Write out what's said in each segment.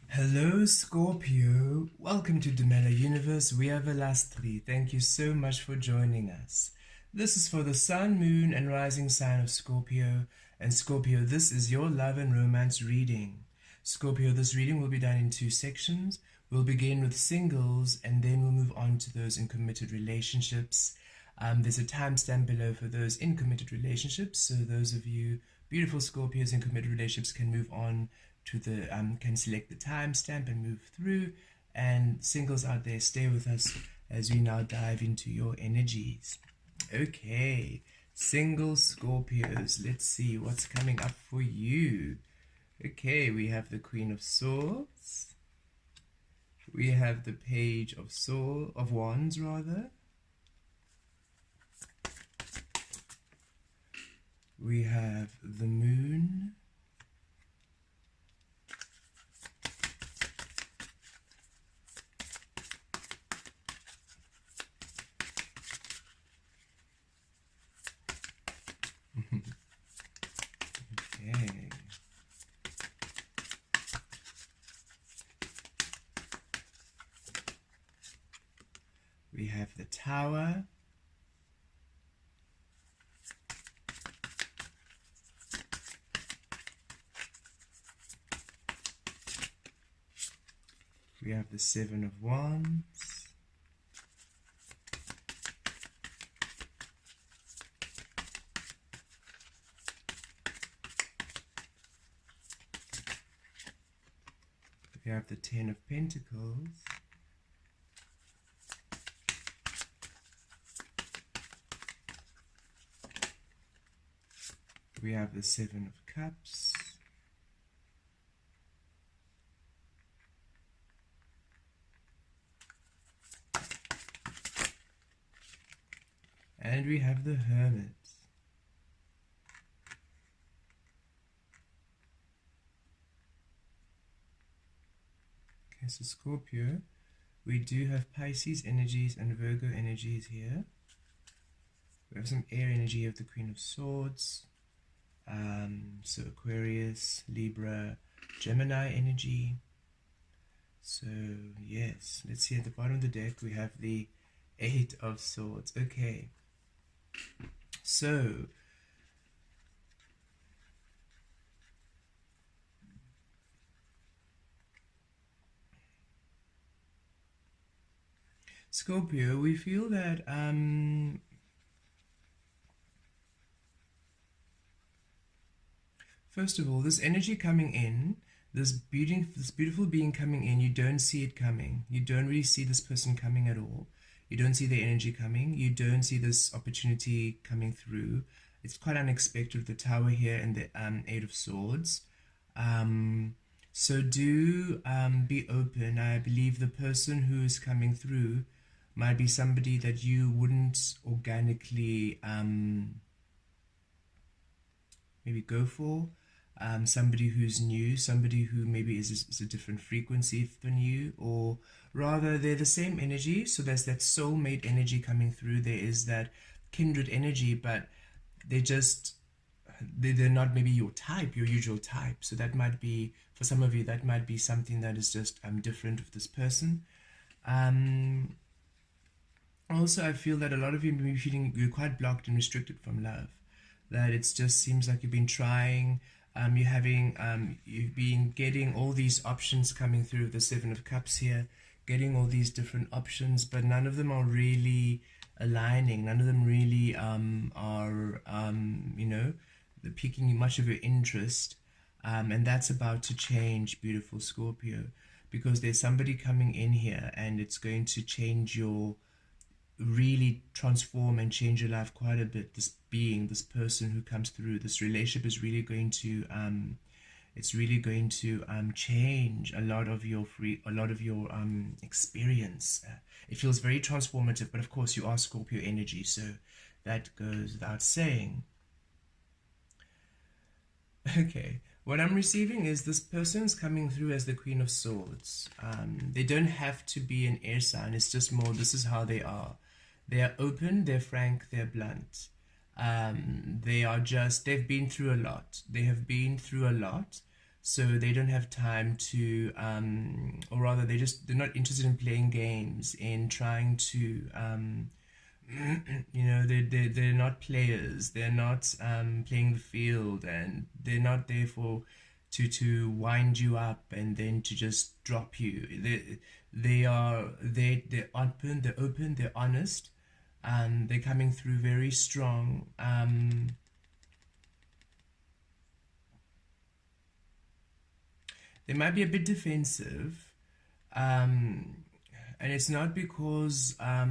Hello Scorpio, welcome to Demela Universe. We are Vel'Astri. Thank you so much for joining us. This is for the Sun, Moon and Rising sign of Scorpio. And Scorpio, this is your love and romance reading. Scorpio, this reading will be done in two sections. We'll begin with singles and then we'll move on to those in committed relationships. There's a timestamp below for those in committed relationships, so those of you beautiful Scorpios in committed relationships can move on to the can select the timestamp and move through. And singles out there, stay with us as we now dive into your energies. Okay, single Scorpios, let's see what's coming up for you. Okay, we have the Queen of Swords. We have the Page of Wands rather. We have the Moon. Okay. We have the Tower. We have the Seven of Wands. We have the Ten of Pentacles. We have the Seven of Cups. And we have the Hermit. Okay, so Scorpio, we do have Pisces energies and Virgo energies here. We have some air energy of the Queen of Swords. So Aquarius, Libra, Gemini energy. So yes, let's see at the bottom of the deck we have the Eight of Swords. Okay, so Scorpio, we feel that first of all, this energy coming in, this beautiful being coming in, you don't see it coming. You don't really see this person coming at all. You don't see the energy coming. You don't see this opportunity coming through. It's quite unexpected, the Tower here and the Eight of Swords. So do be open. I believe the person who is coming through might be somebody that you wouldn't organically maybe go for. Somebody who's new, somebody who maybe is a different frequency than you, or rather they're the same energy. So there's that soulmate energy coming through. There is that kindred energy, but they're not maybe your type, your usual type. So that might be, for some of you, that might be something that is just different with this person. Also, I feel that a lot of you may be feeling you're quite blocked and restricted from love. That it just seems like you've been trying. You've been getting all these options coming through the Seven of Cups here, getting all these different options, but none of them are really aligning. None of them really are, piquing much of your interest. And that's about to change, beautiful Scorpio, because there's somebody coming in here and it's going to change really transform and change your life quite a bit. This person who comes through, this relationship is really going to change a lot of your experience. It feels very transformative, but of course you are Scorpio energy, so that goes without saying. Okay, what I'm receiving is this person's coming through as the Queen of Swords. They don't have to be an air sign. It's just more, this is how they are. They are open, they're frank, they're blunt. They've been through a lot. They have been through a lot. so they don't have time to, or rather, they're not interested in playing games, in trying to, they're not players. They're not playing the field, and they're not there for to wind you up and then to just drop you. They're open, they're honest. They're coming through very strong. They might be a bit defensive, and it's not because I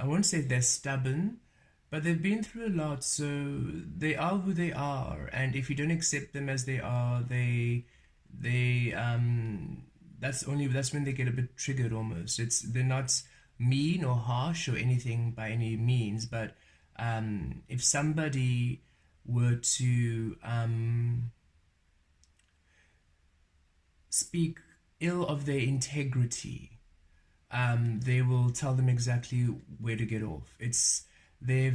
won't say they're stubborn, but they've been through a lot, so they are who they are. And if you don't accept them as they are, they that's when they get a bit triggered almost. They're not mean or harsh or anything by any means, but if somebody were to speak ill of their integrity, they will tell them exactly where to get off. They're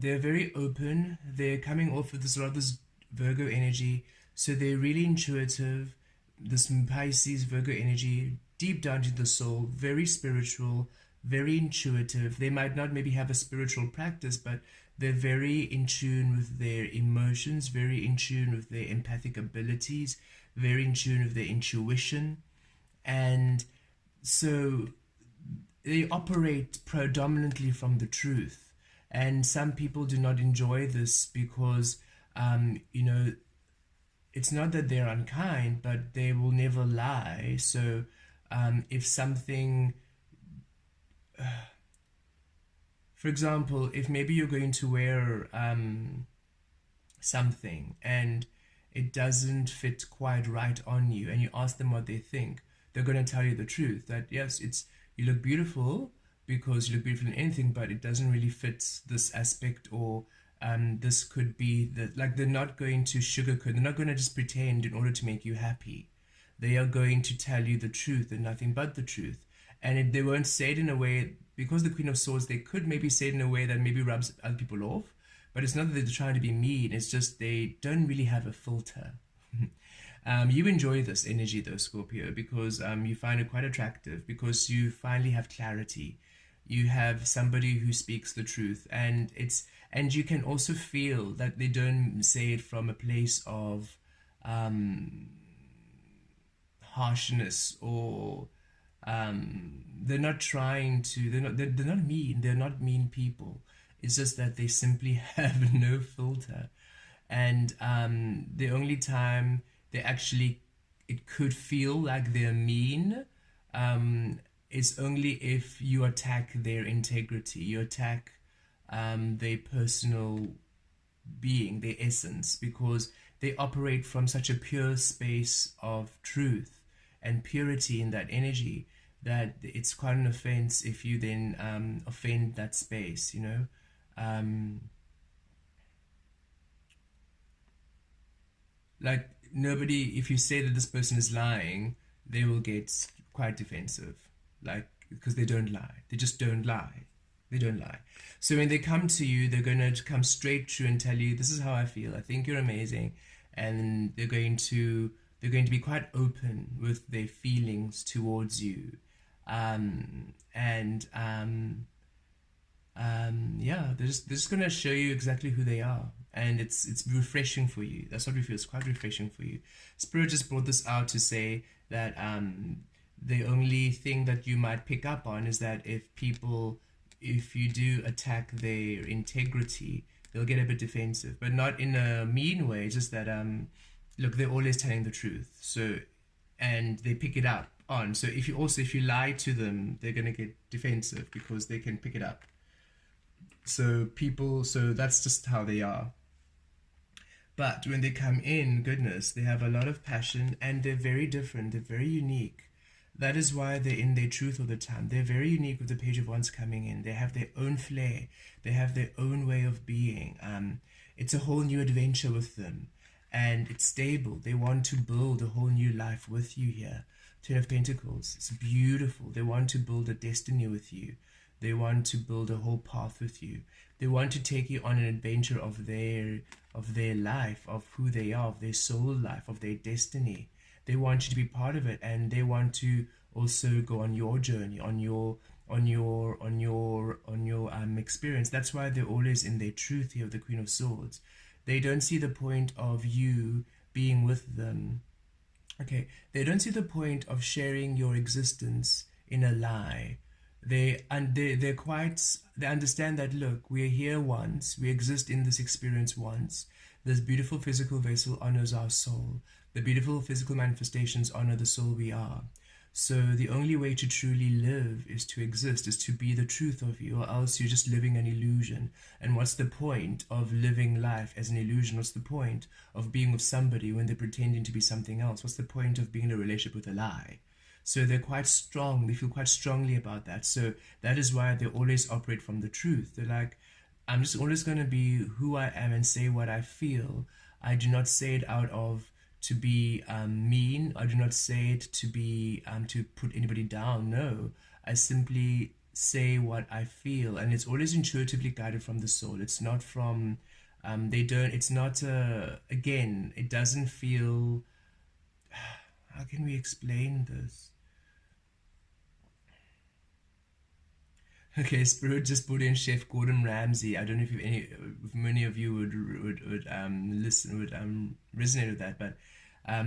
very open. They're coming off with this Virgo energy, so they're really intuitive. This Pisces Virgo energy, deep down to the soul, very spiritual, very intuitive. They might not maybe have a spiritual practice, but they're very in tune with their emotions, very in tune with their empathic abilities, very in tune with their intuition. And so they operate predominantly from the truth. And some people do not enjoy this because, it's not that they're unkind, but they will never lie. So if something, for example, if maybe you're going to wear something and it doesn't fit quite right on you, and you ask them what they think, they're going to tell you the truth, that yes, you look beautiful because you look beautiful in anything, but it doesn't really fit this aspect, or this could be that, like, they're not going to sugarcoat, they're not going to just pretend in order to make you happy. They are going to tell you the truth and nothing but the truth. And they won't say it in a way, because the Queen of Swords, they could maybe say it in a way that maybe rubs other people off, but it's not that they're trying to be mean, it's just they don't really have a filter. You enjoy this energy though, Scorpio, because you find it quite attractive, because you finally have clarity. You have somebody who speaks the truth, and you can also feel that they don't say it from a place of harshness, or they're not trying to, they're not mean, they're not mean people. It's just that they simply have no filter. And the only time it could feel like they're mean, is only if you attack their integrity, you attack their personal being, their essence, because they operate from such a pure space of truth and purity in that energy, that it's quite an offense if you then offend that space, like, nobody, if you say that this person is lying, they will get quite defensive, like, because they don't lie. They just don't lie. They don't lie. So when they come to you, they're going to come straight through and tell you, this is how I feel, I think you're amazing. And they're going to be quite open with their feelings towards you. They're just going to show you exactly who they are. And it's refreshing for you. That's what we feel. It's quite refreshing for you. Spirit just brought this out to say that the only thing that you might pick up on is that if you do attack their integrity, they'll get a bit defensive, but not in a mean way. Just that look, they're always telling the truth. So, and they pick it up on. So if you lie to them, they're gonna get defensive because they can pick it up. So that's just how they are. But when they come in, goodness, they have a lot of passion, and they're very different. They're very unique. That is why they're in their truth all the time. They're very unique with the Page of Wands coming in. They have their own flair. They have their own way of being. It's a whole new adventure with them, and it's stable. They want to build a whole new life with you here. Ten of Pentacles. It's beautiful. They want to build a destiny with you. They want to build a whole path with you. They want to take you on an adventure of their life, of who they are, of their soul life, of their destiny. They want you to be part of it, and they want to also go on your journey, on your experience. That's why they're always in their truth here, the Queen of Swords. They don't see the point of you being with them. Okay, they don't see the point of sharing your existence in a lie. They understand that, look, we're here once, we exist in this experience once. This beautiful physical vessel honors our soul. The beautiful physical manifestations honor the soul we are. So the only way to truly live is to exist, is to be the truth of you, or else you're just living an illusion. And what's the point of living life as an illusion? What's the point of being with somebody when they're pretending to be something else? What's the point of being in a relationship with a lie? So they're quite strong. They feel quite strongly about that. So that is why they always operate from the truth. They're like, I'm just always going to be who I am and say what I feel. I do not say it out of to be mean. I do not say it to be to put anybody down. No, I simply say what I feel, and it's always intuitively guided from the soul. It's not from it's not again, it doesn't feel, how can we explain this? Okay, Spirit just put in Chef Gordon Ramsay. I don't know if many of you would resonate with that, but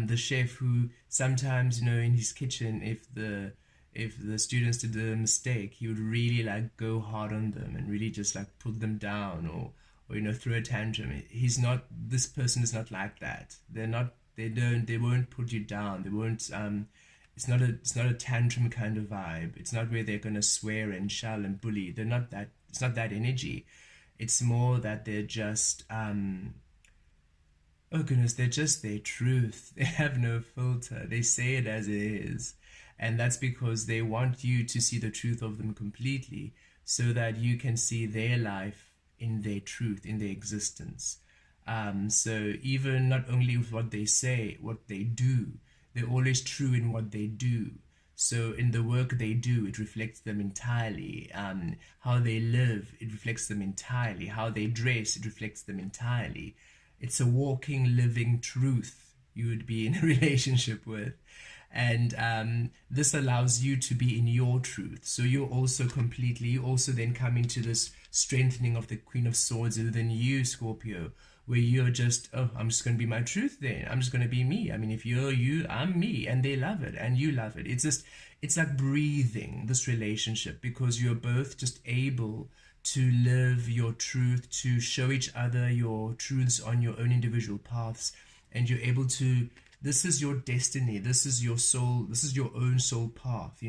the chef who sometimes, in his kitchen, if the students did a mistake, he would really like go hard on them and really just like put them down, or throw a tantrum. This person is not like that. They won't put you down. They won't it's not a tantrum kind of vibe. It's not where they're gonna swear and shout and bully. They're not that. It's not that energy. It's more that they're just oh goodness, they're just their truth. They have no filter. They say it as it is, and that's because they want you to see the truth of them completely, so that you can see their life in their truth, in their existence. So even not only with what they say, what they do. They're always true in what they do. So in the work they do, it reflects them entirely. How they live, it reflects them entirely. How they dress, it reflects them entirely. It's a walking, living truth you would be in a relationship with. And this allows you to be in your truth. So you also then come into this strengthening of the Queen of Swords within you, Scorpio, where you're just, I'm just going to be my truth then. I'm just going to be me. I mean, if you're you, I'm me, and they love it, and you love it. It's like breathing, this relationship, because you're both just able to live your truth, to show each other your truths on your own individual paths, and you're able to, this is your destiny, this is your soul, this is your own soul path,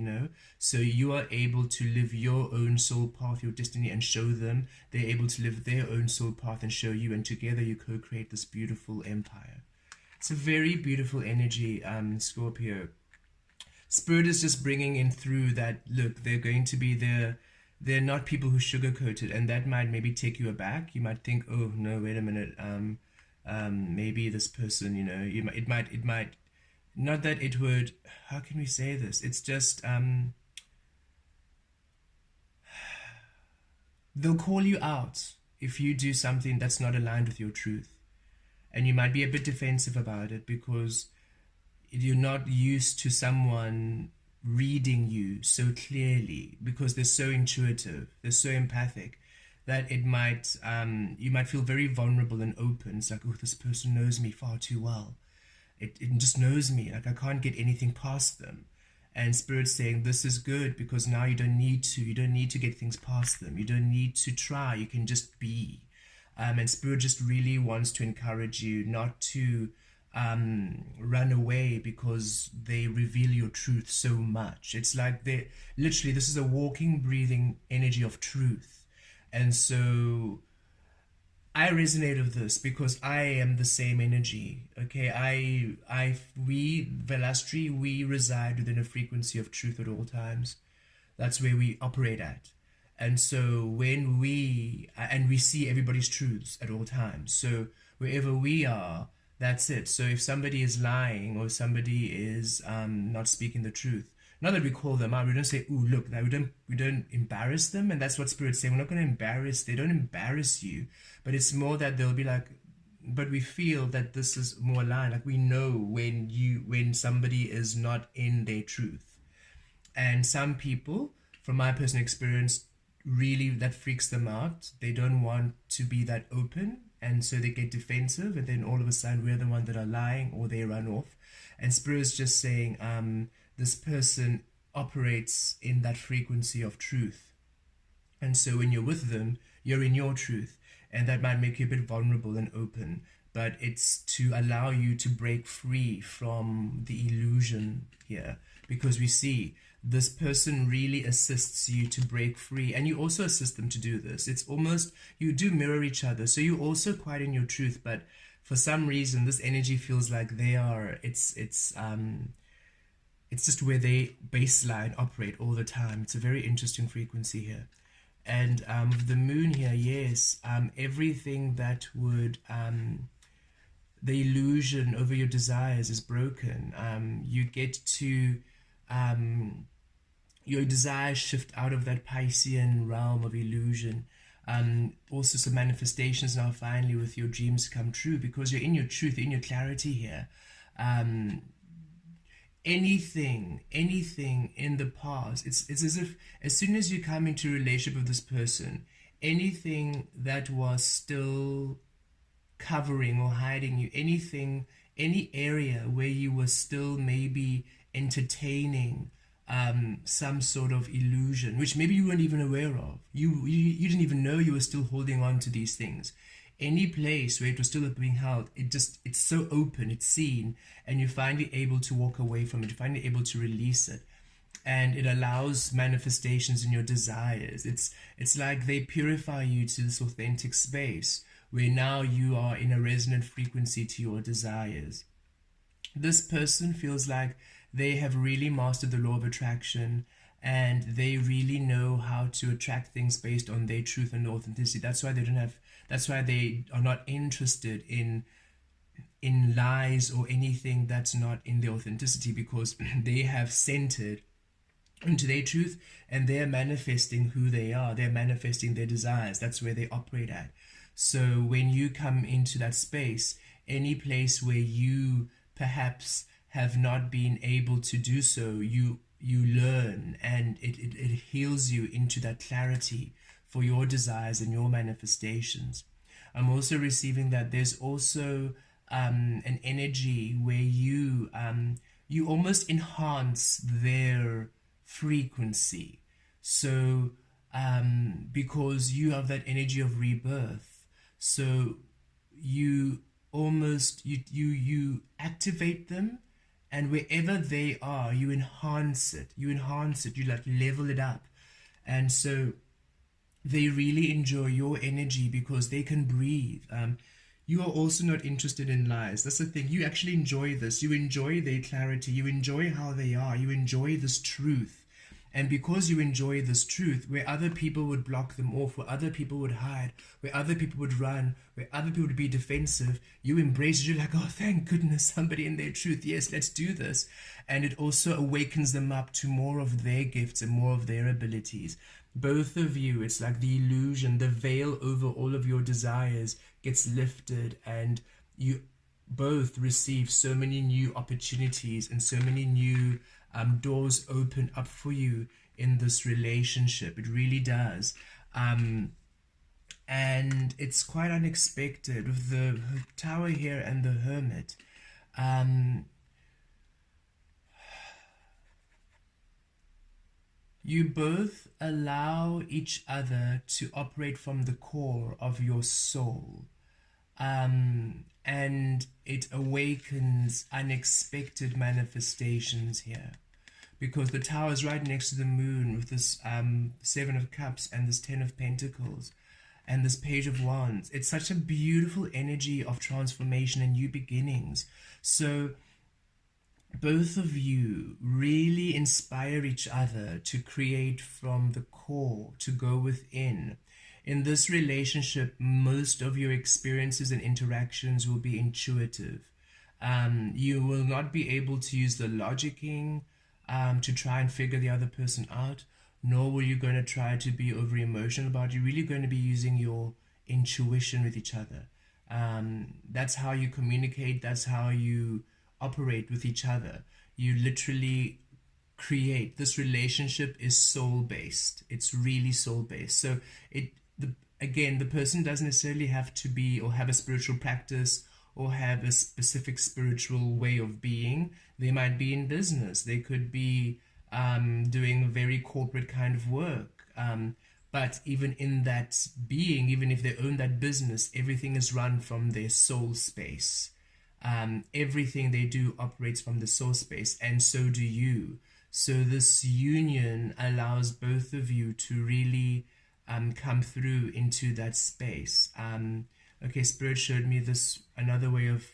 so you are able to live your own soul path, your destiny, and show them. They're able to live their own soul path and show you, and together you co-create this beautiful empire. It's a very beautiful energy, Scorpio. Spirit is just bringing in through that, look, they're going to be there. They're not people who sugarcoat it, and that might maybe take you aback. You might think, oh no, wait a minute, maybe this person, it might, not that it would, how can we say this? It's just, they'll call you out if you do something that's not aligned with your truth. And you might be a bit defensive about it because you're not used to someone reading you so clearly, because they're so intuitive, they're so empathic, that it might you might feel very vulnerable and open. It's like, oh, this person knows me far too well. It just knows me, like I can't get anything past them. And Spirit's saying this is good, because now you don't need to get things past them. You don't need to try, you can just be. And Spirit just really wants to encourage you not to run away because they reveal your truth so much. It's like they literally, this is a walking, breathing energy of truth. And so I resonate with this because I am the same energy. Okay, we Vel'Astri, we reside within a frequency of truth at all times. That's where we operate at. And so when we see everybody's truths at all times. So wherever we are, that's it. So if somebody is lying or somebody is not speaking the truth, not that we call them out, we don't say, "Ooh, look," that we don't embarrass them, and that's what Spirit's saying. We're not going to embarrass. They don't embarrass you, but it's more that they'll be like, but we feel that this is more aligned. Like we know when somebody is not in their truth, and some people, from my personal experience, really that freaks them out. They don't want to be that open, and so they get defensive, and then all of a sudden we're the one that are lying, or they run off. And Spirit's just saying, this person operates in that frequency of truth. And so when you're with them, you're in your truth. And that might make you a bit vulnerable and open. But it's to allow you to break free from the illusion here. Because we see this person really assists you to break free. And you also assist them to do this. It's almost, you do mirror each other. So you're also quite in your truth. But for some reason, this energy feels like they are, it's just where they baseline operate all the time. It's a very interesting frequency here. And the moon here, yes, everything that would, the illusion over your desires is broken. You get to, your desires shift out of that Piscean realm of illusion. Also some manifestations now finally with your dreams come true, because you're in your truth, in your clarity here. Anything in the past, it's as if as soon as you come into a relationship with this person, anything that was still covering or hiding you, any area where you were still maybe entertaining some sort of illusion, which maybe you weren't even aware of, you didn't even know you were still holding on to these things. Any place where it was still being held, it's so open, it's seen, and you're finally able to walk away from it, you're finally able to release it. And it allows manifestations in your desires. It's like they purify you to this authentic space where now you are in a resonant frequency to your desires. This person feels like they have really mastered the law of attraction, and they really know how to attract things based on their truth and authenticity. That's why they are not interested in lies or anything that's not in their authenticity, because they have centered into their truth, and they're manifesting who they are. They're manifesting their desires. That's where they operate at. So when you come into that space, any place where you perhaps have not been able to do so, you learn, and it heals you into that clarity for your desires and your manifestations. I'm also receiving that there's also an energy where you almost enhance their frequency. So because you have that energy of rebirth, so you almost you activate them, and wherever they are, you enhance it, you like level it up. And so they really enjoy your energy because they can breathe. You are also not interested in lies. That's the thing. You actually enjoy this. You enjoy their clarity. You enjoy how they are. You enjoy this truth. And because you enjoy this truth, where other people would block them off, where other people would hide, where other people would run, where other people would be defensive, you embrace it. You're like, oh, thank goodness, somebody in their truth. Yes, let's do this. And it also awakens them up to more of their gifts and more of their abilities. Both of you, it's like the illusion, the veil over all of your desires gets lifted, and you both receive so many new opportunities and so many new doors open up for you in this relationship. It really does. And it's quite unexpected with the Tower here and the Hermit. You both allow each other to operate from the core of your soul. And it awakens unexpected manifestations here, because the Tower is right next to the moon with this Seven of Cups and this Ten of Pentacles and this Page of Wands. It's such a beautiful energy of transformation and new beginnings. So both of you really inspire each other to create from the core, to go within. In this relationship, most of your experiences and interactions will be intuitive. You will not be able to use the logicking to try and figure the other person out, nor were you going to try to be over emotional about it. You're really going to be using your intuition with each other. That's how you communicate, that's how you operate with each other. You literally create this relationship is soul based. It's really soul based. So again, the person doesn't necessarily have to be or have a spiritual practice or have a specific spiritual way of being. They might be in business. They could be doing very corporate kind of work. But even in that being, even if they own that business, everything is run from their soul space. Everything they do operates from the soul space, and so do you. So this union allows both of you to really come through into that space. Okay, Spirit showed me this another way of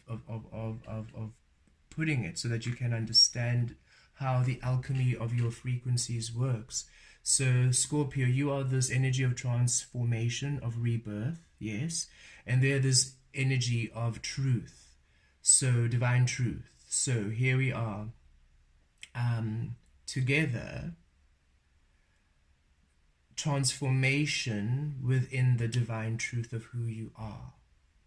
putting it so that you can understand how the alchemy of your frequencies works. So Scorpio, you are this energy of transformation, of rebirth, yes, and they're this energy of truth, so divine truth. So here we are together, transformation within the divine truth of who you are.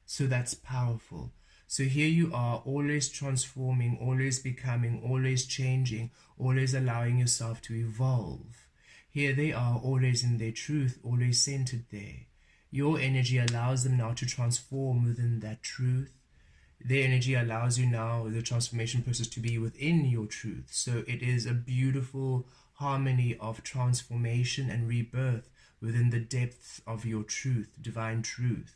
So that's powerful. So here you are, always transforming, always becoming, always changing, always allowing yourself to evolve. Here they are, always in their truth, always centered there. Your energy allows them now to transform within that truth. Their energy allows you now, the transformation process, to be within your truth. So it is a beautiful harmony of transformation and rebirth within the depths of your truth, divine truth.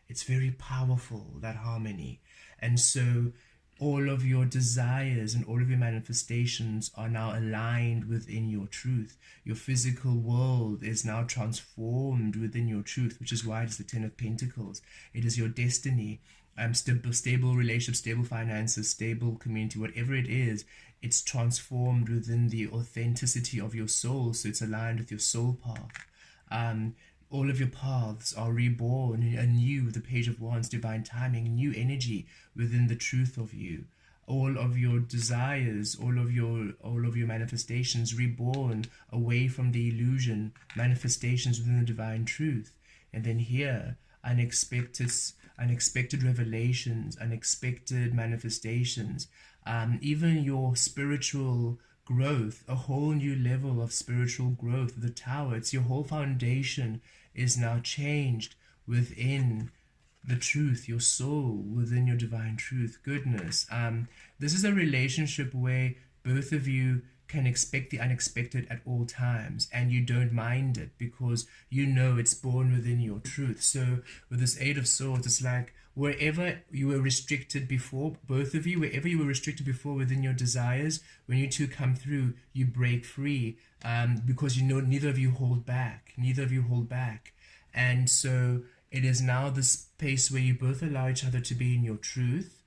It's very powerful, that harmony. And so all of your desires and all of your manifestations are now aligned within your truth. Your physical world is now transformed within your truth, which is why it is the Ten of Pentacles. It is your destiny. Stable relationship, stable finances, stable community, whatever it is, it's transformed within the authenticity of your soul. So it's aligned with your soul path. All of your paths are reborn anew, the Page of Wands, divine timing, new energy within the truth of you. All of your desires, all of your manifestations reborn away from the illusion, manifestations within the divine truth. And then here, unexpected revelations, unexpected manifestations, even your spiritual growth, a whole new level of spiritual growth. The Tower, it's your whole foundation is now changed within the truth, your soul, within your divine truth. Goodness. This is a relationship where both of you can expect the unexpected at all times, and you don't mind it because you know it's born within your truth. So with this Eight of Swords, it's like wherever you were restricted before, both of you, wherever you were restricted before within your desires, when you two come through, you break free, because you know neither of you hold back. And so it is now the space where you both allow each other to be in your truth.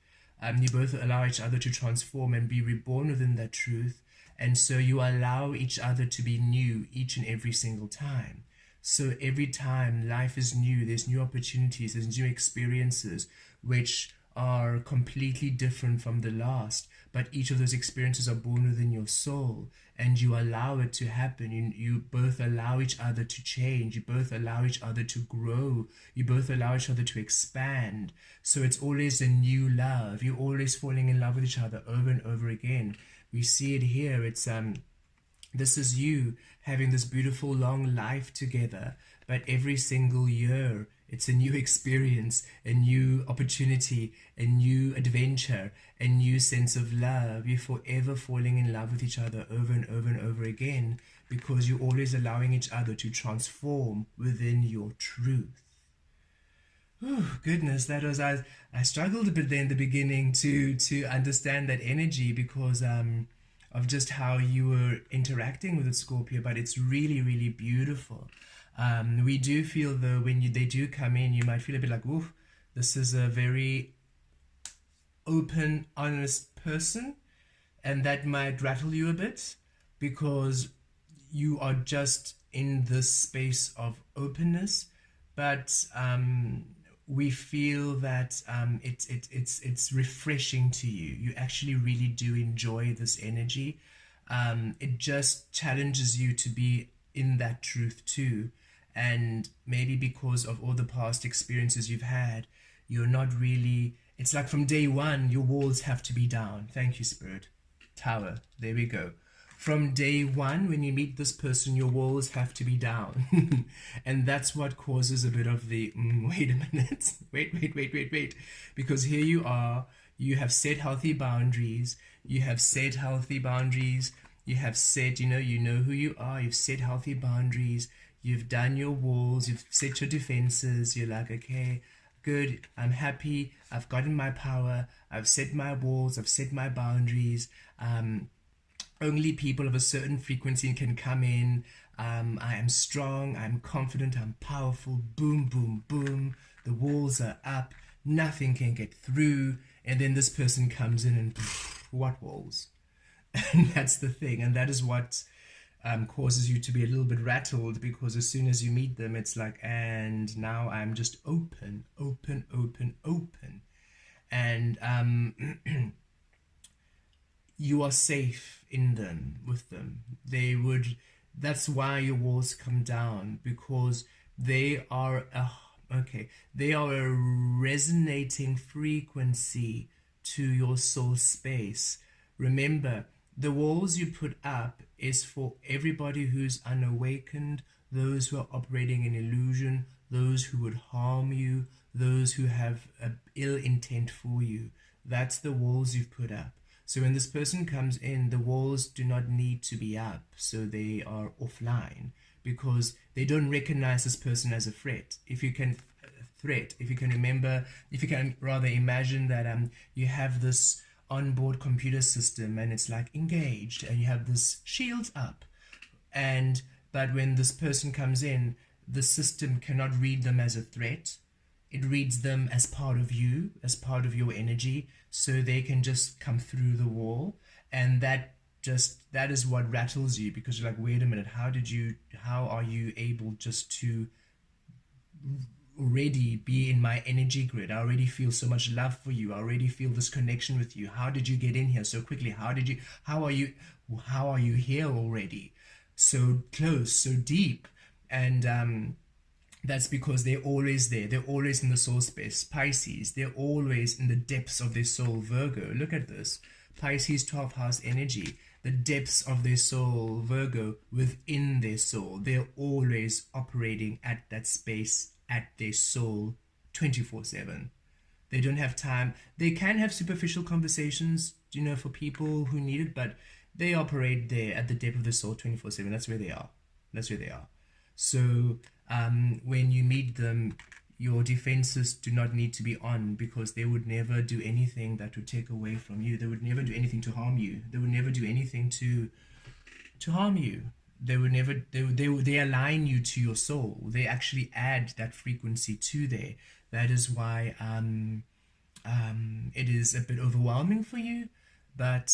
You both allow each other to transform and be reborn within that truth. And so you allow each other to be new each and every single time. So every time life is new, there's new opportunities, there's new experiences, which are completely different from the last. But each of those experiences are born within your soul, and you allow it to happen. You both allow each other to change. You both allow each other to grow. You both allow each other to expand. So it's always a new love. You're always falling in love with each other over and over again. We see it here. It's this is you having this beautiful long life together, but every single year it's a new experience, a new opportunity, a new adventure, a new sense of love. You're forever falling in love with each other over and over and over again, because you're always allowing each other to transform within your truth. Oh goodness, that was I struggled a bit there in the beginning to understand that energy, because of just how you were interacting with the Scorpio, but it's really, really beautiful. We do feel, though, when they do come in, you might feel a bit like, oof, this is a very open, honest person, and that might rattle you a bit, because you are just in this space of openness. But we feel that it's refreshing to you. You actually really do enjoy this energy. it just challenges you to be in that truth too. And maybe because of all the past experiences you've had, you're not really, it's like from day one, your walls have to be down. Thank you, Spirit. Tower, there we go. From day one, when you meet this person, your walls have to be down. And that's what causes a bit of the, wait a minute, wait. Because here you are, you have set healthy boundaries, you have set, you know who you are, you've set healthy boundaries, you've done your walls, you've set your defenses, you're like, okay, good, I'm happy, I've gotten my power, I've set my walls, I've set my boundaries, only people of a certain frequency can come in, I am strong, I'm confident, I'm powerful, boom, boom, boom, the walls are up, nothing can get through, and then this person comes in and what walls? And that's the thing, and that is what causes you to be a little bit rattled, because as soon as you meet them, it's like, and now I'm just open. And you are safe in them, with them. That's why your walls come down, because they are they are a resonating frequency to your soul space. Remember, the walls you put up is for everybody who's unawakened, those who are operating in illusion, those who would harm you, those who have ill intent for you. That's the walls you've put up. So when this person comes in, the walls do not need to be up, so they are offline, because they don't recognize this person as a threat. If you can remember, if you can rather imagine that you have this onboard computer system and it's like engaged and you have this shields up, but when this person comes in, the system cannot read them as a threat. It reads them as part of you, as part of your energy, so they can just come through the wall. And that is what rattles you, because you're like, wait a minute, how are you able just to already be in my energy grid? I already feel so much love for you. I already feel this connection with you. How did you get in here so quickly? How are you here already? So close, so deep. And that's because they're always there. They're always in the soul space. Pisces, they're always in the depths of their soul. Virgo, look at this. Pisces 12th house energy, the depths of their soul. Virgo, within their soul. They're always operating at that space, at their soul, 24/7. They don't have time. They can have superficial conversations, for people who need it, but they operate there at the depth of the soul, 24/7. That's where they are. So when you meet them, your defenses do not need to be on, because they would never do anything that would take away from you. They would never do anything to harm you. They would never do anything to harm you. They align you to your soul. They actually add that frequency to there. That is why it is a bit overwhelming for you. But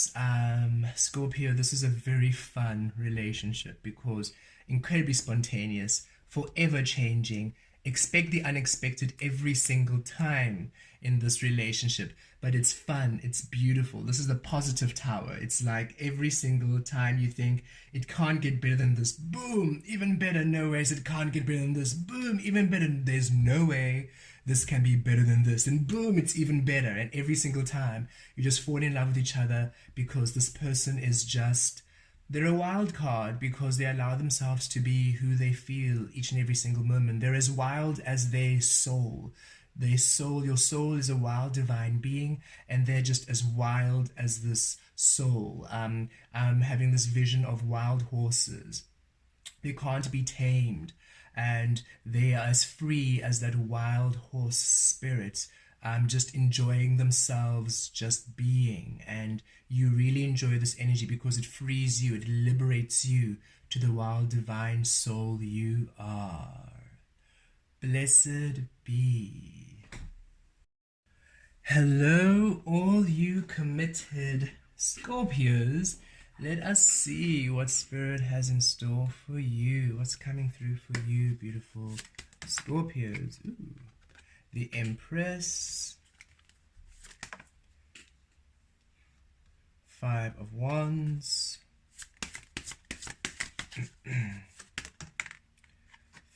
Scorpio, this is a very fun relationship, because incredibly spontaneous, forever changing. Expect the unexpected every single time in this relationship, but it's fun, it's beautiful. This is the positive tower. It's like every single time you think it can't get better than this, boom, even better. No ways it can't get better than this, boom, even better. There's no way this can be better than this, and boom, it's even better. And every single time you just fall in love with each other, because this person is just, they're a wild card, because they allow themselves to be who they feel each and every single moment. They're as wild as their soul. Your soul is a wild divine being, and they're just as wild as this soul. Having this vision of wild horses. They can't be tamed, and they are as free as that wild horse spirit. Just enjoying themselves, just being. And you really enjoy this energy because it frees you, it liberates you to the wild divine soul you are. Blessed be. Hello, all you committed Scorpios. Let us see what Spirit has in store for you. What's coming through for you, beautiful Scorpios. Ooh. The Empress, 5 of Wands,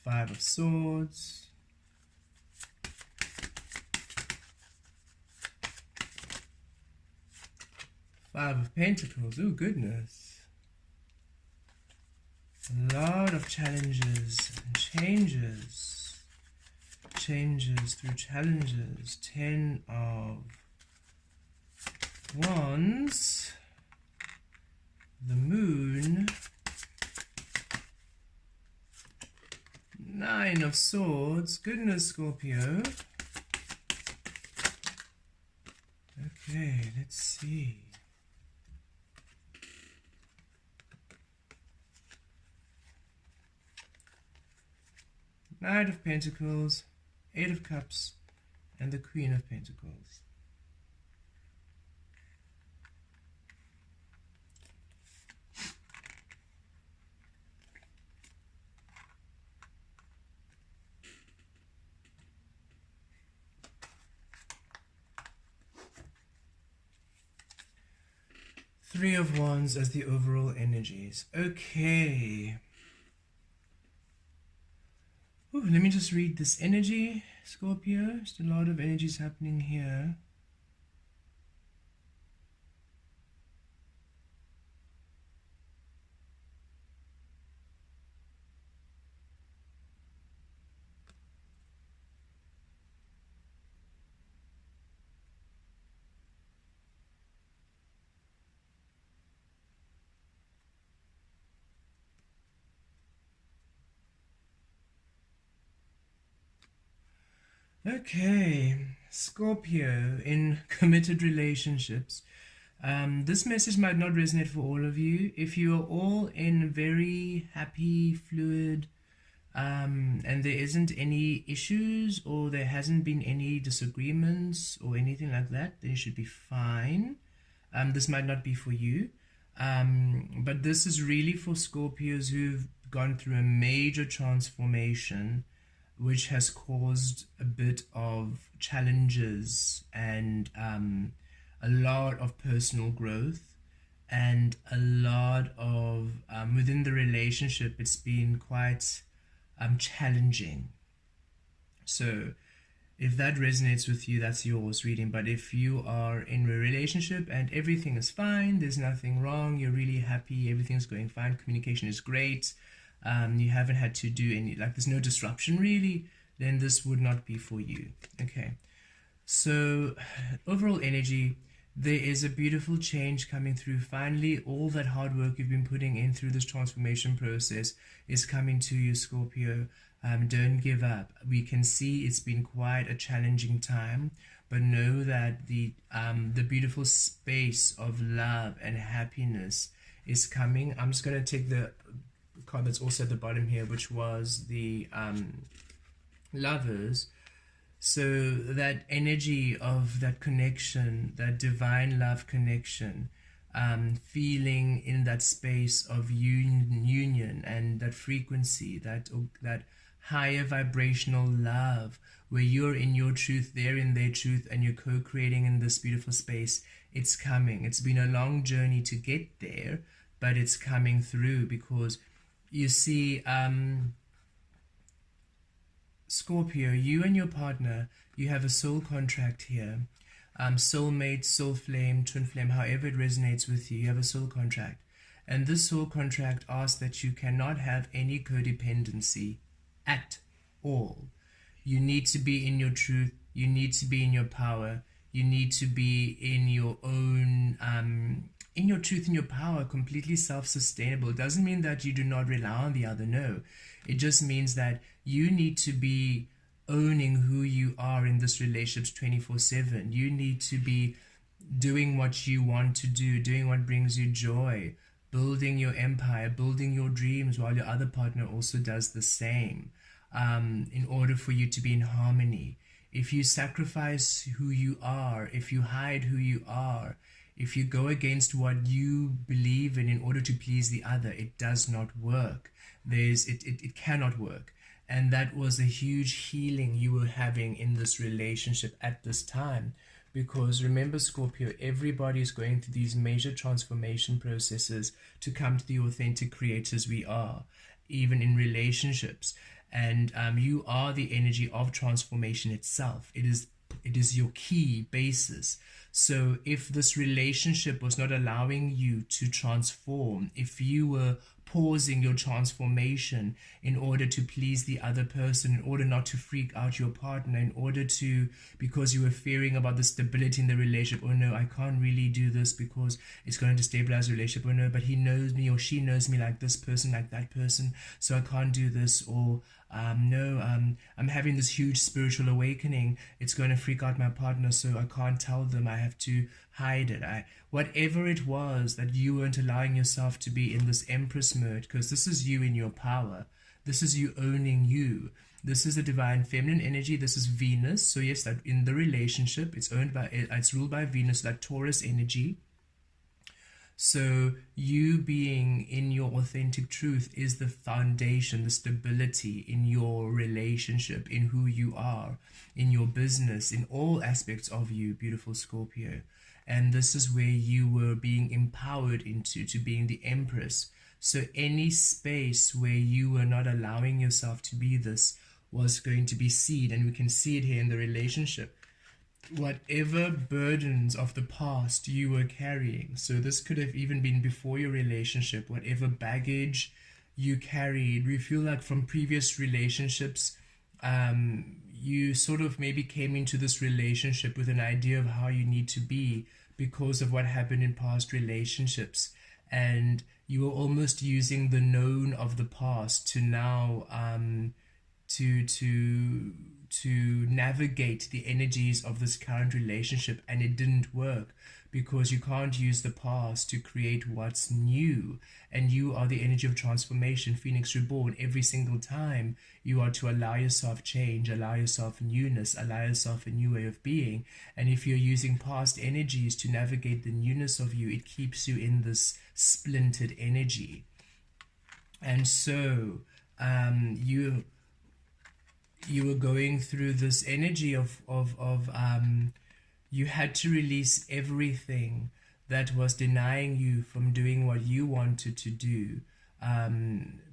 Five of Swords. Five of Pentacles. Oh, goodness. A lot of challenges and changes. Changes through challenges. 10 of Wands. The Moon. 9 of Swords. Goodness, Scorpio. Okay, let's see. Knight of Pentacles, 8 of Cups, and the Queen of Pentacles. Three of Wands as the overall energies. Okay. Ooh, let me just read this energy, Scorpio. Just a lot of energies happening here. Okay, Scorpio, in committed relationships. This message might not resonate for all of you. If you are all in very happy, fluid, and there isn't any issues or there hasn't been any disagreements or anything like that, then you should be fine. This might not be for you. But this is really for Scorpios who've gone through a major transformation, which has caused a bit of challenges and a lot of personal growth and a lot of, within the relationship, it's been quite challenging. So if that resonates with you, that's yours reading. But if you are in a relationship and everything is fine, there's nothing wrong, you're really happy, everything's going fine, communication is great, you haven't had to do any, like there's no disruption really, then this would not be for you. Okay, so overall energy, there is a beautiful change coming through. Finally, all that hard work you've been putting in through this transformation process is coming to you, Scorpio. Don't give up. We can see it's been quite a challenging time, but know that the beautiful space of love and happiness is coming. I'm just going to take the card that's also at the bottom here, which was the Lovers. So that energy of that connection, that divine love connection, feeling in that space of union and that frequency, that higher vibrational love, where you're in your truth, they're in their truth, and you're co-creating in this beautiful space. It's coming. It's been a long journey to get there, but it's coming through, because you see, Scorpio, you and your partner, you have a soul contract here. Soulmate, soul flame, twin flame, however it resonates with you, you have a soul contract. And this soul contract asks that you cannot have any codependency at all. You need to be in your truth. You need to be in your power. You need to be in your own, in your truth, in your power, completely self-sustainable. It doesn't mean that you do not rely on the other, no. It just means that you need to be owning who you are in this relationship 24/7. You need to be doing what you want to do, doing what brings you joy, building your empire, building your dreams, while your other partner also does the same, in order for you to be in harmony. If you sacrifice who you are, if you hide who you are, if you go against what you believe in order to please the other, it does not work. It cannot work. And that was a huge healing you were having in this relationship at this time, Because remember, Scorpio, everybody is going through these major transformation processes to come to the authentic creators we are, even in relationships. And you are the energy of transformation itself. It is your key basis. So if this relationship was not allowing you to transform, if you were pausing your transformation in order to please the other person, in order not to freak out your partner, in order to, because you were fearing about the stability in the relationship, oh no, I can't really do this because it's going to destabilize the relationship, oh no, but he knows me or she knows me like this person, like that person, so I can't do this, or I'm having this huge spiritual awakening, it's going to freak out my partner, so I can't tell them, I have to hide it. Whatever it was that you weren't allowing yourself to be in this Empress mode, because this is you in your power, this is you owning you, this is the divine feminine energy, this is Venus. So yes, that in the relationship, it's ruled by Venus, that Taurus energy. So you being in your authentic truth is the foundation, the stability in your relationship, in who you are, in your business, in all aspects of you, beautiful Scorpio. And this is where you were being empowered into, to being the Empress. So any space where you were not allowing yourself to be this was going to be seen, and we can see it here in the relationship. Whatever burdens of the past you were carrying, so this could have even been before your relationship, whatever baggage you carried, we feel like from previous relationships, you sort of maybe came into this relationship with an idea of how you need to be because of what happened in past relationships, and you were almost using the known of the past to now to navigate the energies of this current relationship, and it didn't work because you can't use the past to create what's new, and you are the energy of transformation, Phoenix Reborn. Every single time you are to allow yourself change, allow yourself newness, allow yourself a new way of being. And if you're using past energies to navigate the newness of you, it keeps you in this splintered energy. And so you were going through this energy of you had to release everything that was denying you from doing what you wanted to do,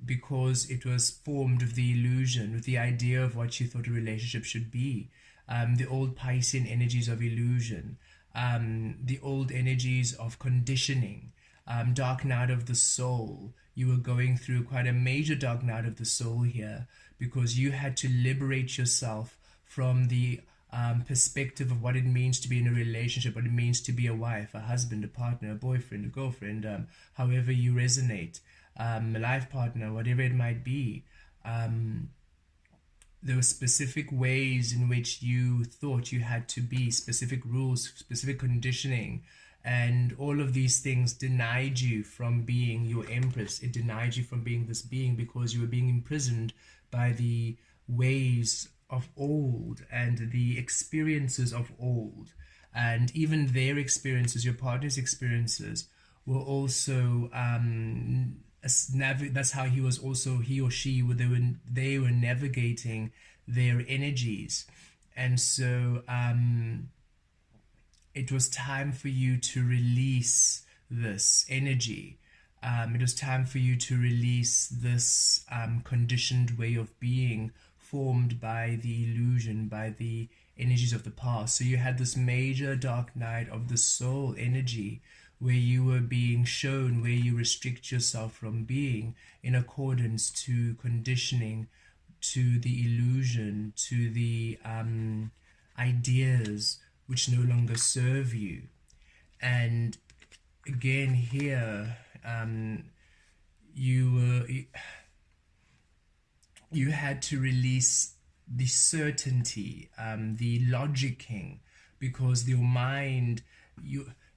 because it was formed with the illusion, with the idea of what you thought a relationship should be, the old Piscean energies of illusion, the old energies of conditioning, dark night of the soul. You were going through quite a major dark night of the soul here, because you had to liberate yourself from the perspective of what it means to be in a relationship, what it means to be a wife, a husband, a partner, a boyfriend, a girlfriend, however you resonate, a life partner, whatever it might be. There were specific ways in which you thought you had to be, specific rules, specific conditioning, and all of these things denied you from being your Empress. It denied you from being this being because you were being imprisoned by the ways of old and the experiences of old, and even their experiences, your partner's experiences, were also that's how he or she they were navigating their energies. And so it was time for you to release this energy. It was time for you to release this conditioned way of being formed by the illusion, by the energies of the past. So you had this major dark night of the soul energy where you were being shown where you restrict yourself from being in accordance to conditioning, to the illusion, to the ideas which no longer serve you. And again here, you had to release the certainty, the logicking, because your mind,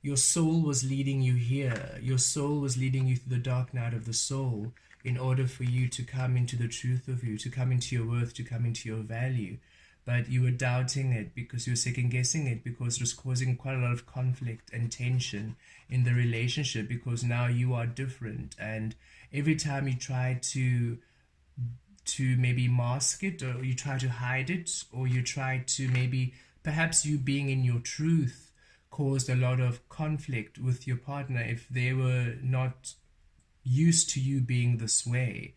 your soul was leading you here. Your soul was leading you through the dark night of the soul in order for you to come into the truth of you, to come into your worth, to come into your value. But you were doubting it because you were second-guessing it, because it was causing quite a lot of conflict and tension in the relationship, because now you are different. And every time you try to maybe mask it, or you try to hide it, or you try to maybe perhaps you being in your truth caused a lot of conflict with your partner if they were not used to you being this way,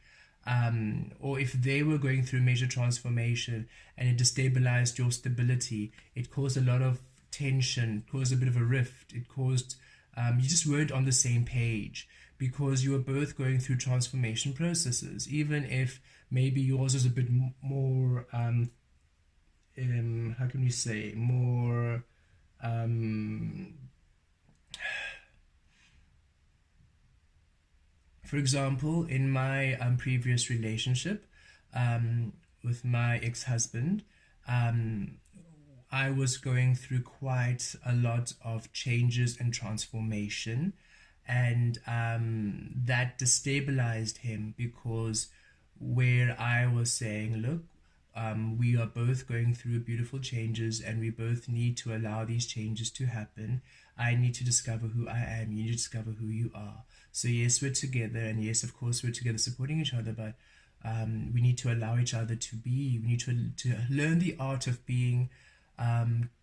or if they were going through major transformation and it destabilized your stability. It caused a lot of tension, caused a bit of a rift. It caused you just weren't on the same page because you were both going through transformation processes, even if maybe yours is a bit more how can we say, more for example, in my previous relationship with my ex-husband, I was going through quite a lot of changes and transformation, and that destabilized him because where I was saying, look, we are both going through beautiful changes and we both need to allow these changes to happen. I need to discover who I am. You need to discover who you are. So yes, we're together, and yes, of course, we're together supporting each other, but we need to allow each other to be. We need to learn the art of being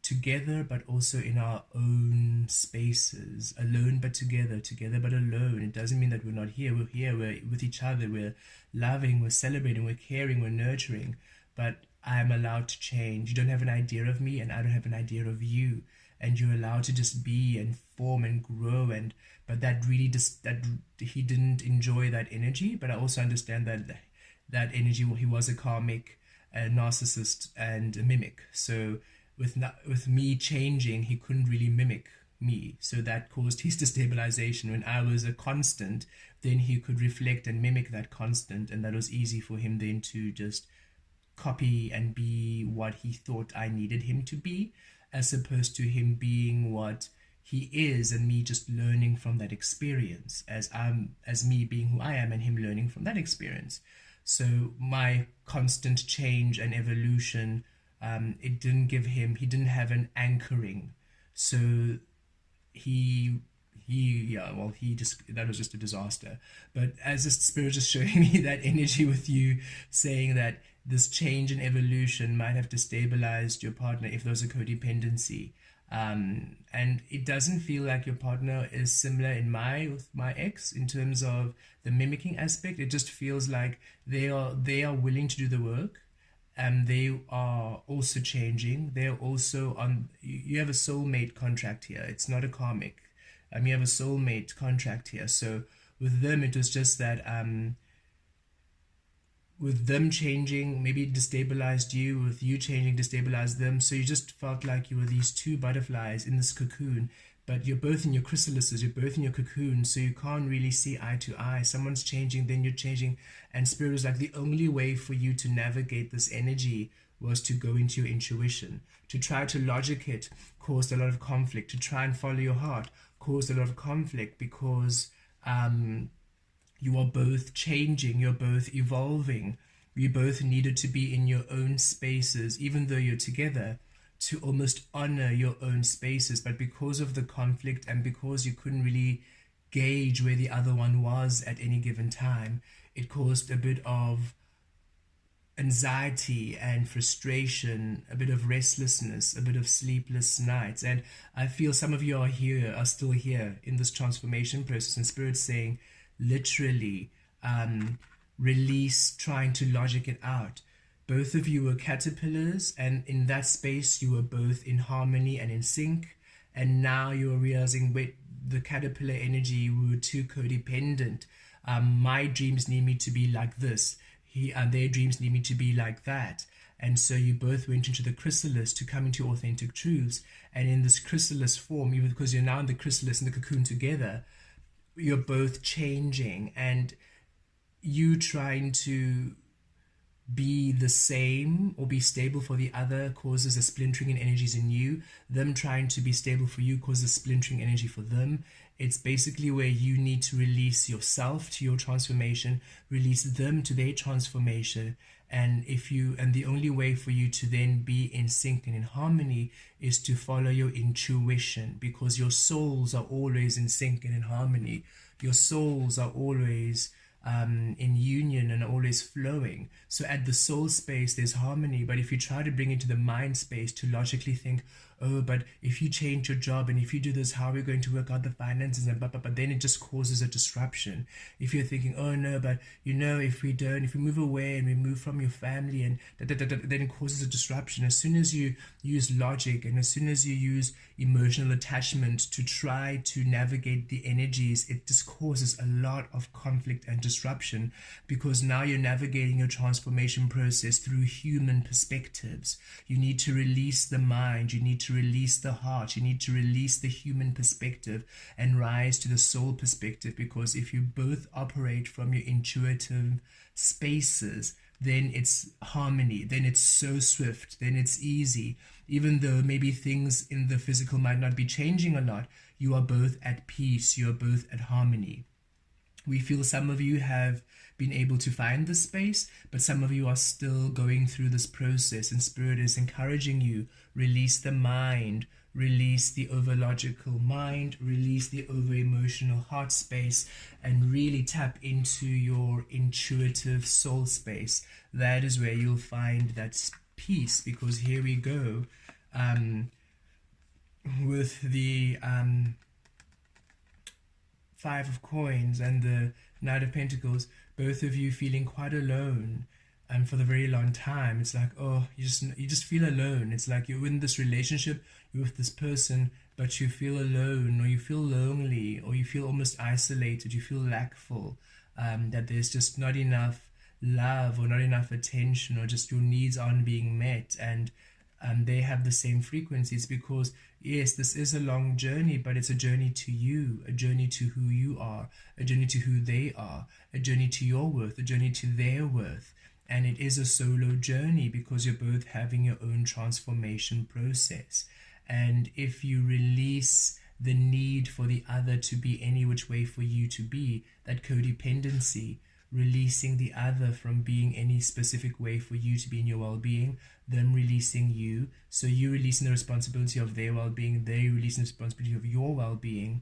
together, but also in our own spaces, alone but together, together but alone. It doesn't mean that we're not here. We're here, we're with each other, we're loving, we're celebrating, we're caring, we're nurturing, but I'm allowed to change. You don't have an idea of me and I don't have an idea of you, and you're allowed to just be and form and grow. And but that really just that he didn't enjoy that energy. But I also understand that energy, well, he was a karmic, a narcissist and a mimic. So with me changing, he couldn't really mimic me, so that caused his destabilization. When I was a constant, then he could reflect and mimic that constant, and that was easy for him then to just copy and be what he thought I needed him to be, as opposed to him being what he is and me just learning from that experience, as me being who I am and him learning from that experience. So my constant change and evolution, it didn't give him, he didn't have an anchoring. So he just, that was just a disaster. But as the spirit is showing me that energy with you, saying that this change and evolution might have destabilized your partner if there was a codependency. And it doesn't feel like your partner is similar with my ex in terms of the mimicking aspect. It just feels like they are willing to do the work, and they are also changing. They're also on. You have a soulmate contract here. It's not a karmic. You have a soulmate contract here. So with them, it was just that with them changing, maybe it destabilized you. With you changing, destabilized them. So you just felt like you were these two butterflies in this cocoon, but you're both in your chrysalises, you're both in your cocoon, so you can't really see eye to eye. Someone's changing, then you're changing, and spirit was like, the only way for you to navigate this energy was to go into your intuition. To try to logic it caused a lot of conflict. To try and follow your heart caused a lot of conflict, because you are both changing, you're both evolving. You both needed to be in your own spaces, even though you're together, to almost honor your own spaces. But because of the conflict and because you couldn't really gauge where the other one was at any given time, it caused a bit of anxiety and frustration, a bit of restlessness, a bit of sleepless nights. And I feel some of you are still here in this transformation process, and Spirit's saying, literally, release trying to logic it out. Both of you were caterpillars, and in that space you were both in harmony and in sync, and now you're realizing, wait, the caterpillar energy, we were too codependent. My dreams need me to be like this, their dreams need me to be like that. And so you both went into the chrysalis to come into authentic truths, and in this chrysalis form, even because you're now in the chrysalis and the cocoon together, you're both changing, and you trying to be the same or be stable for the other causes a splintering in energies in you. Them trying to be stable for you causes splintering energy for them. It's basically where you need to release yourself to your transformation, release them to their transformation. And the only way for you to then be in sync and in harmony is to follow your intuition, because your souls are always in sync and in harmony. Your souls are always in union and always flowing. So at the soul space, there's harmony. But if you try to bring it to the mind space to logically think, oh, but if you change your job and if you do this, how are we going to work out the finances? And but then it just causes a disruption. If you're thinking, oh no, but if we move away and we move from your family, and then it causes a disruption. As soon as you use logic and as soon as you use emotional attachment to try to navigate the energies, it just causes a lot of conflict and disruption, because now you're navigating your transformation process through human perspectives. You need to release the mind, you need to release the heart, you need to release the human perspective and rise to the soul perspective, because if you both operate from your intuitive spaces, then it's harmony, then it's so swift, then it's easy. Even though maybe things in the physical might not be changing a lot, you are both at peace, you are both at harmony. We feel some of you have been able to find this space, but some of you are still going through this process, and Spirit is encouraging you, release the mind, release the over-logical mind, release the over-emotional heart space, and really tap into your intuitive soul space. That is where you'll find that peace, because here we go with the Five of Coins and the Knight of Pentacles, both of you feeling quite alone for the very long time. It's like, oh, you just feel alone. It's like you're in this relationship, you're with this person, but you feel alone, or you feel lonely, or you feel almost isolated, you feel lackful, that there's just not enough love or not enough attention, or just your needs aren't being met. And they have the same frequencies, because yes, this is a long journey, but it's a journey to you, a journey to who you are, a journey to who they are, a journey to your worth, a journey to their worth. And it is a solo journey, because you're both having your own transformation process. And if you release the need for the other to be any which way for you to be, that codependency, releasing the other from being any specific way for you to be in your well-being, them releasing you, so you releasing the responsibility of their well-being, they releasing the responsibility of your well-being,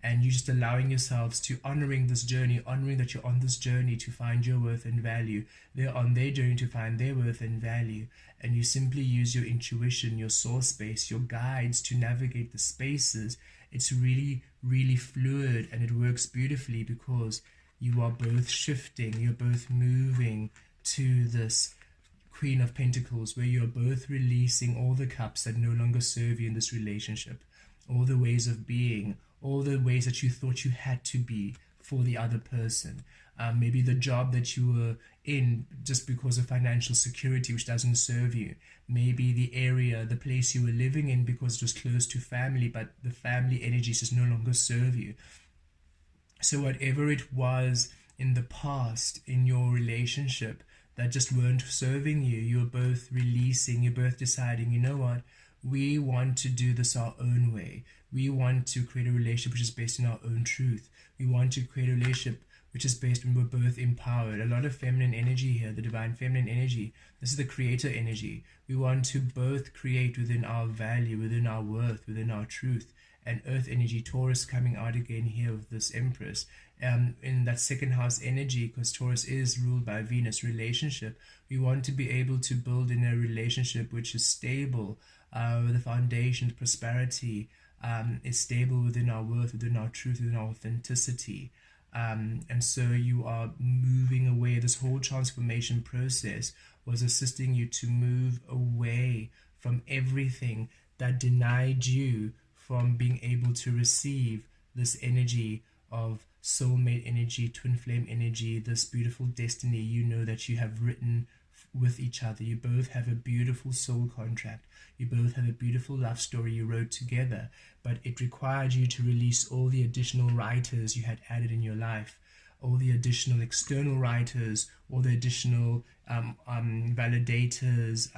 and you just allowing yourselves to honoring this journey, honoring that you're on this journey to find your worth and value. They're on their journey to find their worth and value, and you simply use your intuition, your soul space, your guides to navigate the spaces. It's really, really fluid, and it works beautifully, because you are both shifting, you're both moving to this Queen of Pentacles, where you're both releasing all the cups that no longer serve you in this relationship, all the ways of being, all the ways that you thought you had to be for the other person. Maybe the job that you were in just because of financial security, which doesn't serve you. Maybe the area, the place you were living in because it was close to family, but the family energies just no longer serve you. So whatever it was in the past in your relationship that just weren't serving you, you're both releasing, you're both deciding, you know what, we want to do this our own way. We want to create a relationship which is based on our own truth. We want to create a relationship which is based on we're both empowered. A lot of feminine energy here, the divine feminine energy. This is the creator energy. We want to both create within our value, within our worth, within our truth. And earth energy, Taurus coming out again here with this Empress. In that second house energy, because Taurus is ruled by Venus, relationship. We want to be able to build in a relationship which is stable, the foundation, prosperity, is stable within our worth, within our truth, within our authenticity. And so you are moving away. This whole transformation process was assisting you to move away from everything that denied you from being able to receive this energy of soulmate energy, twin flame energy, this beautiful destiny you know that you have written with each other. You both have a beautiful soul contract. You both have a beautiful love story you wrote together, but it required you to release all the additional writers you had added in your life, all the additional external writers, all the additional validators,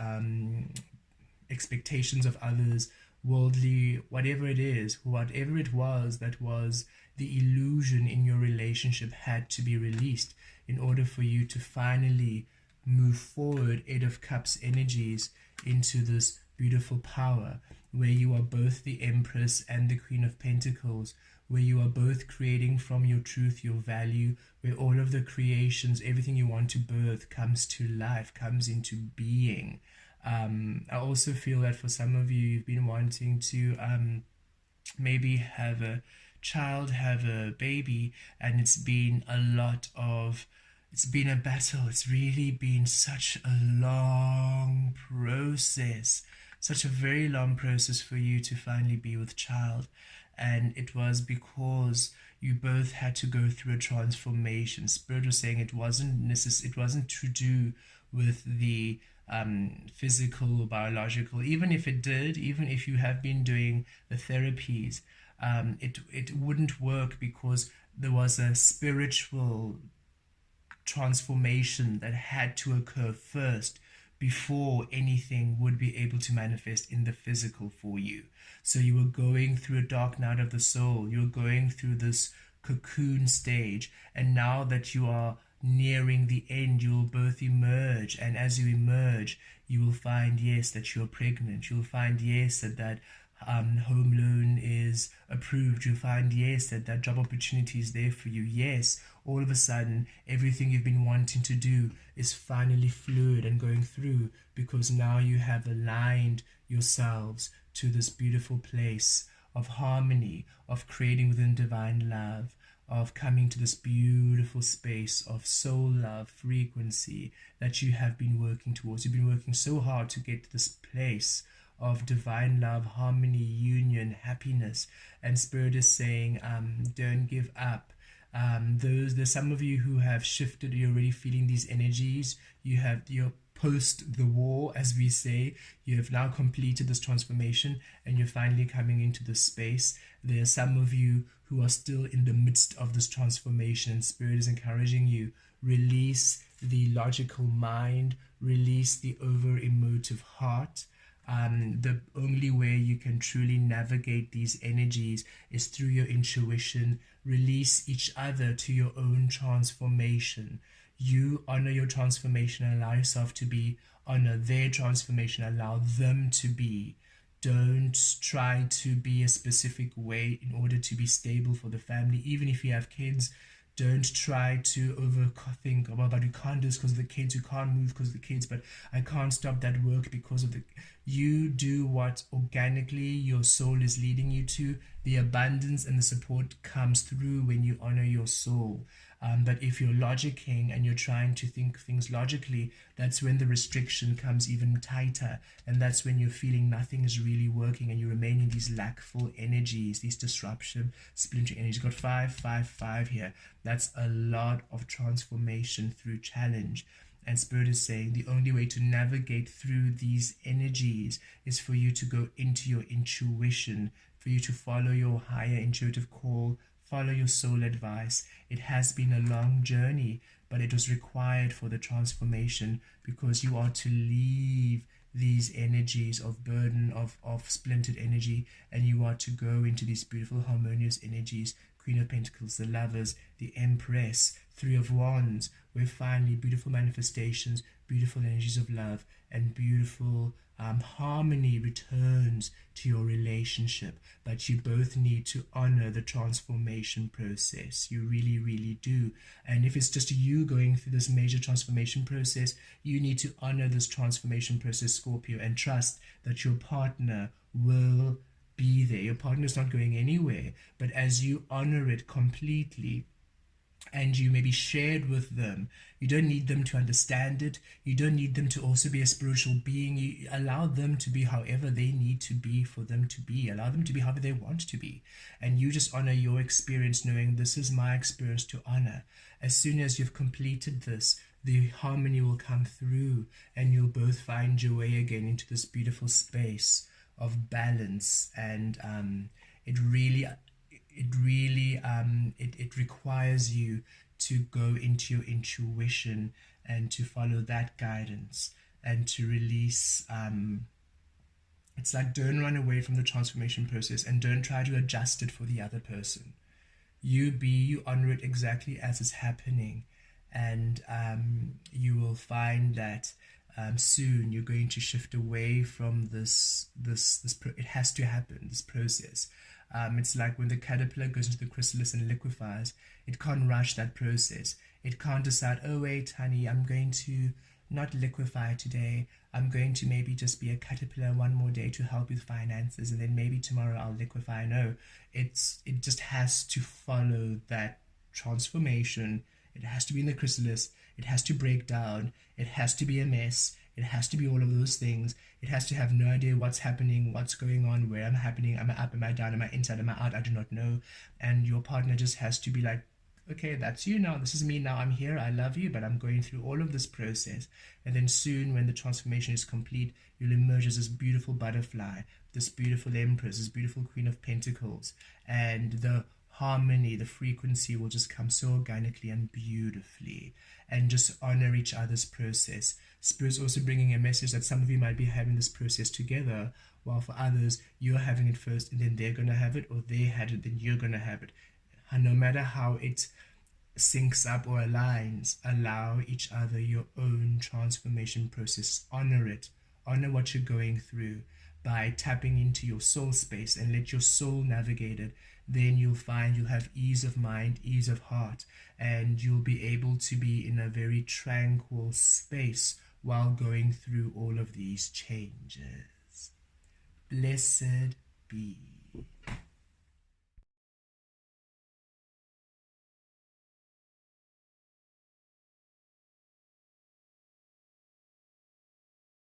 expectations of others, worldly, whatever it is, whatever it was that was the illusion in your relationship had to be released in order for you to finally move forward, Eight of Cups energies, into this beautiful power, where you are both the Empress and the Queen of Pentacles, where you are both creating from your truth, your value, where all of the creations, everything you want to birth comes to life, comes into being. I also feel that for some of you, you've been wanting to maybe have a child, have a baby, and it's been a battle. It's really been such a long process, such a very long process for you to finally be with child. And it was because you both had to go through a transformation. Spirit was saying it wasn't to do with the physical or biological. Even if it did, even if you have been doing the therapies, it wouldn't work, because there was a spiritual transformation that had to occur first before anything would be able to manifest in the physical for you. So you were going through a dark night of the soul. You're going through this cocoon stage, and now that you are nearing the end, you will both emerge. And as you emerge, you will find, yes, that you're pregnant. You'll find, yes, that home loan is approved. You'll find, yes, that job opportunity is there for you. Yes, all of a sudden, everything you've been wanting to do is finally fluid and going through, because now you have aligned yourselves to this beautiful place of harmony, of creating within divine love, of coming to this beautiful space of soul love frequency that you have been working towards. You've been working so hard to get to this place of divine love, harmony, union, happiness. And Spirit is saying, don't give up. There's some of you who have shifted. You're already feeling these energies. You're post the war, as we say. You have now completed this transformation, and you're finally coming into this space. There are some of you who are still in the midst of this transformation. Spirit is encouraging you, release the logical mind, release the over emotive heart. The only way you can truly navigate these energies is through your intuition. Release each other to your own transformation. You honor your transformation and allow yourself to be. Honor their transformation, allow them to be. Don't try to be a specific way in order to be stable for the family. Even if you have kids, don't try to overthink about that. You can't do this because of the kids. You can't move because of the kids. But I can't stop that work because of the... You do what organically your soul is leading you to. The abundance and the support comes through when you honor your soul. But if you're logicking and you're trying to think things logically, that's when the restriction comes even tighter. And that's when you're feeling nothing is really working and you remain in these lackful energies, these disruption, splintering energies. You've got 5, 5, 5 here. That's a lot of transformation through challenge. And Spirit is saying the only way to navigate through these energies is for you to go into your intuition, for you to follow your higher intuitive call, follow your soul advice. It has been a long journey, but it was required for the transformation, because you are to leave these energies of burden, of splintered energy, and you are to go into these beautiful harmonious energies. Queen of Pentacles, the Lovers, the Empress, Three of Wands, where finally beautiful manifestations, beautiful energies of love, and beautiful harmony returns to your relationship. But you both need to honor the transformation process. You really, really do. And if it's just you going through this major transformation process, you need to honor this transformation process, Scorpio, and trust that your partner will be there. Your partner is not going anywhere. But as you honor it completely, and you maybe shared with them, you don't need them to understand it. You don't need them to also be a spiritual being. You allow them to be however they need to be for them to be. Allow them to be however they want to be. And you just honor your experience, knowing this is my experience to honor. As soon as you've completed this, the harmony will come through, and you'll both find your way again into this beautiful space of balance. And it requires you to go into your intuition and to follow that guidance and to release. It's like, don't run away from the transformation process and don't try to adjust it for the other person. You honor it exactly as it's happening, and you will find that soon you're going to shift away from it has to happen, this process. It's like when the caterpillar goes into the chrysalis and liquefies, it can't rush that process. It can't decide, oh wait honey, I'm going to not liquefy today, I'm going to maybe just be a caterpillar one more day to help with finances, and then maybe tomorrow I'll liquefy. No, it just has to follow that transformation. It has to be in the chrysalis, it has to break down, it has to be a mess, it has to be all of those things. It has to have no idea what's happening, what's going on, where I'm happening, am I up, am I down, am I inside, am I out, I do not know. And your partner just has to be like, okay, that's you now, this is me now, I'm here, I love you, but I'm going through all of this process. And then soon, when the transformation is complete, you'll emerge as this beautiful butterfly, this beautiful empress, this beautiful queen of pentacles, and the harmony, the frequency will just come so organically and beautifully. And just honor each other's process. Spirit's also bringing a message that some of you might be having this process together, while for others, you're having it first and then they're going to have it, or they had it, then you're going to have it. And no matter how it syncs up or aligns, allow each other your own transformation process. Honor it. Honor what you're going through by tapping into your soul space and let your soul navigate it. Then you'll find you'll have ease of mind, ease of heart, and you'll be able to be in a very tranquil space while going through all of these changes. Blessed be.